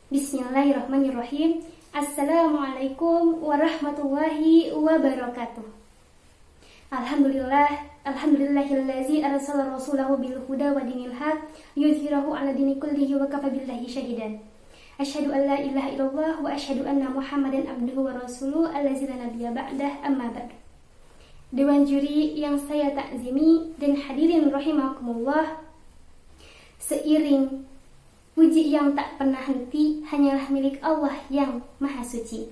Bismillahirrahmanirrahim. Assalamualaikum warahmatullahi wabarakatuh. Alhamdulillahillazi arsala rasulahu bil huda wa dinil haq yuzhirahu 'ala dini kullihi wa kafa billahi syahidan. Asyhadu an la ilaha illallah wa asyhadu anna Muhammadan abduhu wa rasuluhu allazi la nabiyya ba'dah, amma ba'd. Dewan juri yang saya takzimi dan hadirin rahimakumullah, seiring puji yang tak pernah henti hanyalah milik Allah yang Maha Suci.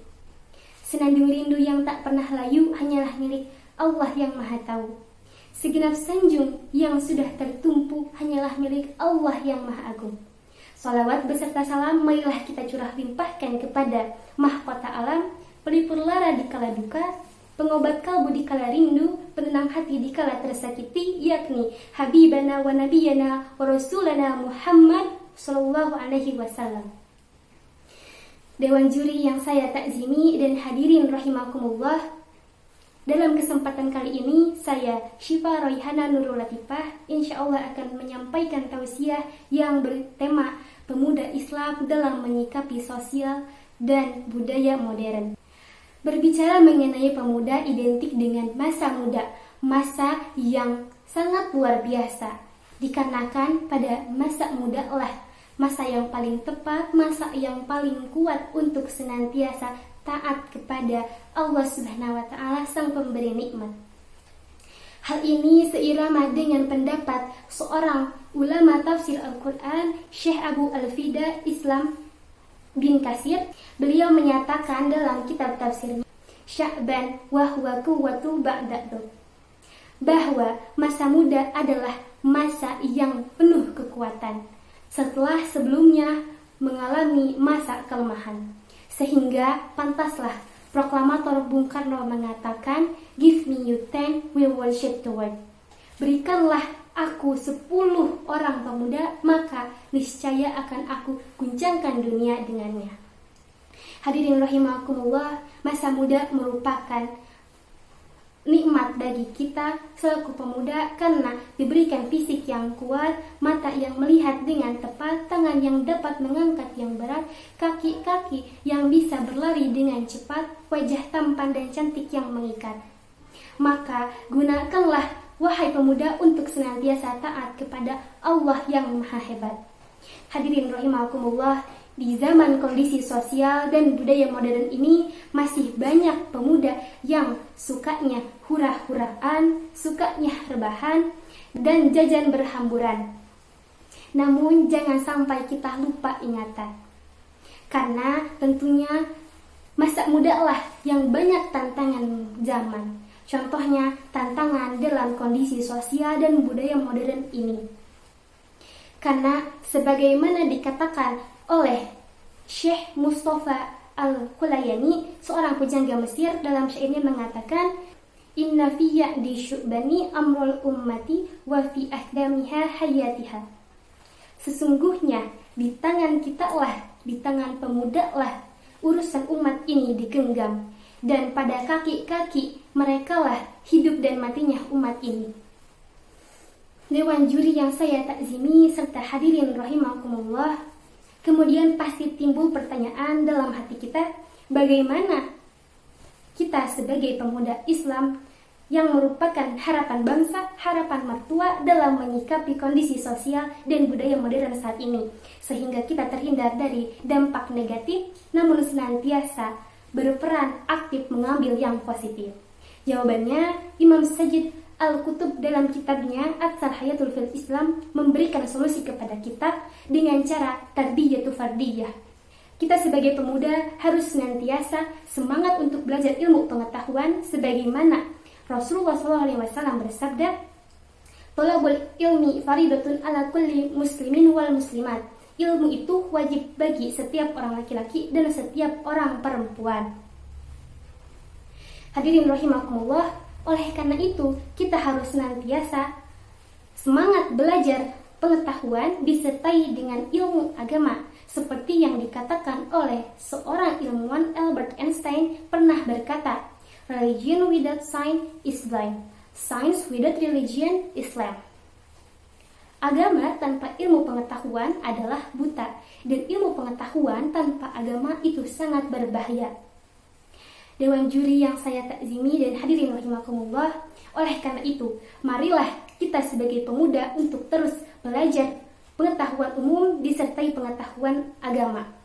Senandung rindu yang tak pernah layu hanyalah milik Allah yang Maha Tahu. Segenap sanjung yang sudah tertumpu hanyalah milik Allah yang Maha Agung. Salawat beserta salam marilah kita curah limpahkan kepada mahkota alam, pelipur lara di kala duka, pengobat kalbu di kala rindu, penenang hati di kala tersakiti, yakni Habibana wa Nabiyana wa Rasulana Muhammad Sallallahu Alaihi Wasallam. Dewan juri yang saya takzimi dan hadirin rahimakumullah, dalam kesempatan kali ini saya Syifa Royhana Nurul Latifah insyaallah akan menyampaikan tausiah yang bertema pemuda Islam dalam menyikapi sosial dan budaya modern. Berbicara mengenai pemuda identik dengan masa muda, masa yang sangat luar biasa, dikarenakan pada masa muda lah masa yang paling tepat, masa yang paling kuat untuk senantiasa taat kepada Allah Subhanahu wa Ta'ala, Sang Pemberi Nikmat. Hal ini seirama dengan pendapat seorang ulama tafsir Al-Quran, Syekh Abu Al-Fida Islam bin Katsir. Beliau menyatakan dalam kitab tafsirnya, Sya'ban wa huwa quwwatu ba'da'du, bahwa masa muda adalah masa yang penuh kekuatan setelah sebelumnya mengalami masa kelemahan. Sehingga pantaslah proklamator Bung Karno mengatakan, "Give me you 10, we will shape the world." Berikanlah aku 10 orang pemuda, maka niscaya akan aku guncangkan dunia dengannya. Hadirin rahimakumullah, masa muda merupakan nikmat bagi kita selaku pemuda karena diberikan fisik yang kuat, mata yang melihat dengan tepat, tangan yang dapat mengangkat yang berat, kaki-kaki yang bisa berlari dengan cepat, wajah tampan dan cantik yang mengikat. Maka gunakanlah wahai pemuda untuk senantiasa taat kepada Allah yang Maha Hebat. Hadirin rahimakumullah, di zaman kondisi sosial dan budaya modern ini masih banyak pemuda yang sukanya hura-huraan, sukanya rebahan, dan jajan berhamburan. Namun jangan sampai kita lupa ingatan, karena tentunya masa muda lah yang banyak tantangan zaman. Contohnya tantangan dalam kondisi sosial dan budaya modern ini. Karena sebagaimana dikatakan oleh Syekh Mustafa Al-Kulayani, seorang pujangga Mesir, dalam syairnya mengatakan, "Inna fi ya'di syu'bani amrul ummati wa fi ahdamiha hayatiha." Sesungguhnya di tangan kita lah, di tangan pemuda lah urusan umat ini digenggam, dan pada kaki-kaki mereka lah hidup dan matinya umat ini. Dewan juri yang saya takzimi serta hadirin rahimakumullah, kemudian pasti timbul pertanyaan dalam hati kita, bagaimana kita sebagai pemuda Islam yang merupakan harapan bangsa, harapan mertua dalam menyikapi kondisi sosial dan budaya modern saat ini, sehingga kita terhindar dari dampak negatif, namun senantiasa berperan aktif mengambil yang positif. Jawabannya, Imam Sajid Al-Qutub dalam kitabnya At-Sarhayatul fil Islam memberikan solusi kepada kita dengan cara tarbiyatu fardiyah. Kita sebagai pemuda harus senantiasa semangat untuk belajar ilmu pengetahuan sebagaimana Rasulullah SAW bersabda, "Thalabul ilmi faridatun ala kulli muslimin wal muslimat." Ilmu itu wajib bagi setiap orang laki-laki dan setiap orang perempuan. Hadirin rahimakumullah, oleh karena itu, kita harus senantiasa semangat belajar pengetahuan disertai dengan ilmu agama, seperti yang dikatakan oleh seorang ilmuwan, Albert Einstein pernah berkata, "Religion without science is blind, science without religion is lamp." Agama tanpa ilmu pengetahuan adalah buta, dan ilmu pengetahuan tanpa agama itu sangat berbahaya. Dewan juri yang saya takzimi dan hadirin rahimakumullah, oleh karena itu, marilah kita sebagai pemuda untuk terus belajar pengetahuan umum disertai pengetahuan agama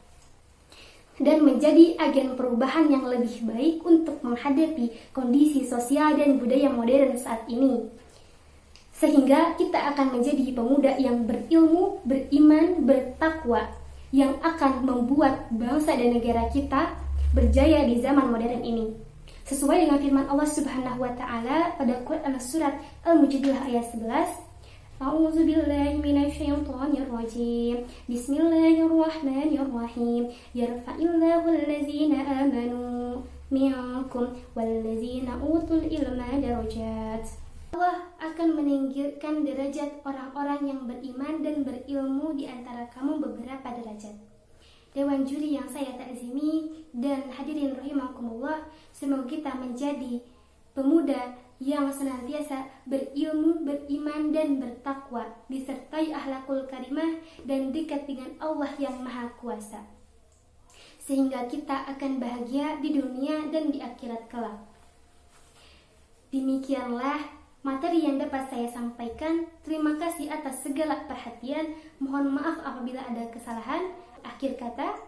dan menjadi agen perubahan yang lebih baik untuk menghadapi kondisi sosial dan budaya modern saat ini. Sehingga kita akan menjadi pemuda yang berilmu, beriman, bertakwa, yang akan membuat bangsa dan negara kita berjaya di zaman modern ini. Sesuai dengan firman Allah Subhanahu wa taala pada Quran surat Al-Mujadilah ayat 11, A'udzu billahi minasyaitonir rajim. Bismillahirrahmanirrahim. Yarfa'illahu allazina amanu minkum wallazina utul ilma darajat. Allah akan meninggikan derajat orang-orang yang beriman dan berilmu di antara kamu beberapa derajat. Dewan juri yang saya takzimi dan hadirin rahimakumullah, semoga kita menjadi pemuda yang senantiasa berilmu, beriman, dan bertakwa, disertai akhlakul karimah dan dekat dengan Allah yang Maha Kuasa. Sehingga kita akan bahagia di dunia dan di akhirat kelak. Demikianlah materi yang dapat saya sampaikan. Terima kasih atas segala perhatian. Mohon maaf apabila ada kesalahan. Akhir kata,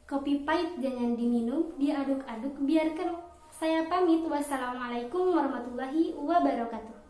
kopi pahit jangan diminum, diaduk-aduk biarkan. Saya pamit. Wassalamualaikum warahmatullahi wabarakatuh.